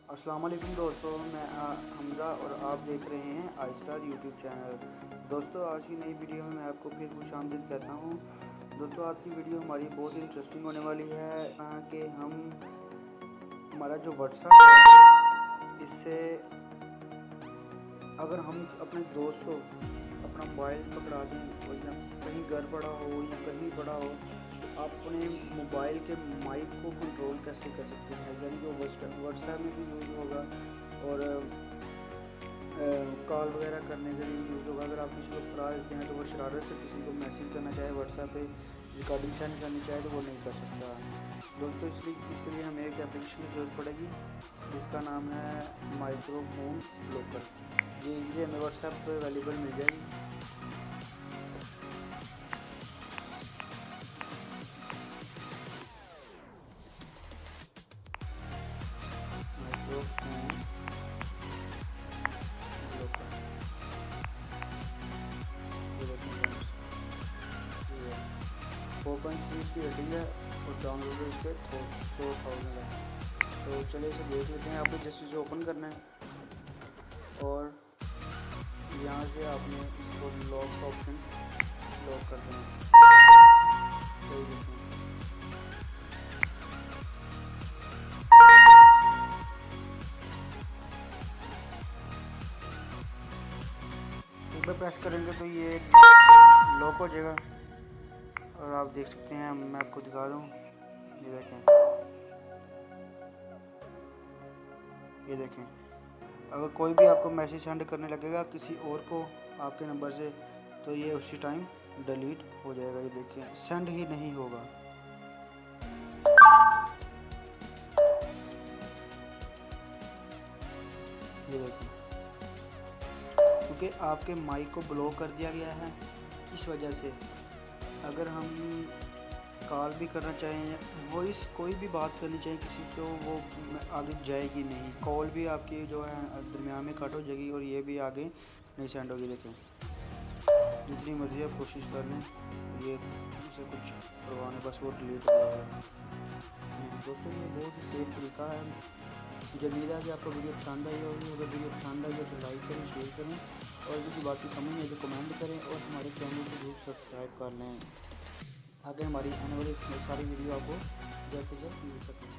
अस्सलाम वालेकुम दोस्तों, मैं हमज़ा और आप देख रहे हैं आई स्टार यूट्यूब चैनल। दोस्तों, आज की नई वीडियो में मैं आपको फिर खुशामदीद कहता हूँ। दोस्तों, आज की वीडियो हमारी बहुत इंटरेस्टिंग होने वाली है कि हम हमारा जो व्हाट्सएप है, इससे अगर हम अपने दोस्त को अपना मोबाइल पकड़ा दें और या कहीं घर पड़ा हो या कहीं पड़ा हो, तो आप अपने मोबाइल के माइक को कंट्रोल कैसे कर सकते हैं। यानी कि व्हाट्सएप में भी यूज़ होगा और कॉल वगैरह करने के लिए यूज़ होगा। अगर आप किसी को पकड़ा देते हैं तो वो शरारत से किसी को मैसेज करना चाहे, व्हाट्सएप पे रिकॉर्डिंग सेंड करनी चाहे तो वो नहीं कर सकता। दोस्तों, इसके लिए हमें एक एप्लीकेशन की ज़रूरत पड़ेगी जिसका नाम है माइक्रोफोन लोकल। ये हमें व्हाट्सएप पे अवेलेबल मिल जाएगी। माइक्रोफोन लोकल 4.3 की रेटिंग है और डाउनलोड इस पर 100,000 है। तो चलिए इसे देख लेते हैं। आपको जैसे इसे ओपन करना है और यहाँ से आपने इसको लॉक का ऑप्शन लॉक कर देना है। तो देखें, एक बार प्रेस करेंगे तो ये लॉक हो जाएगा और आप देख सकते हैं। मैं आपको दिखा दूँ, ये देखें। अगर कोई भी आपको मैसेज सेंड करने लगेगा किसी और को आपके नंबर से, तो ये उसी टाइम डिलीट हो जाएगा। ये देखिए, सेंड ही नहीं होगा। ये देखिए, क्योंकि आपके माइक को ब्लॉक कर दिया गया है। इस वजह से अगर हम कॉल भी करना चाहें, वॉइस कोई भी बात करनी चाहिए किसी को, वो आगे जाएगी नहीं। कॉल भी आपकी जो है दरमियान में कट हो जाएगी और ये भी आगे नहीं सेंड होगी। देखें, जितनी मर्जी आप कोशिश कर लें, ये उसे कुछ परवाह नहीं, बस वो डिलीट हो जाएगा। दोस्तों, ये बहुत ही सेफ तरीका है। मुझे उम्मीद है कि आपको वीडियो पसंद आई होगी। अगर वीडियो पसंद आई हो तो लाइक करें, शेयर करें और किसी बात की समझ नहीं आए तो कमेंट करें और हमारे चैनल को जरूर सब्सक्राइब कर लें ताकि हमारी आने वाली सारी वीडियो आपको जल्द से जल्द मिल सके।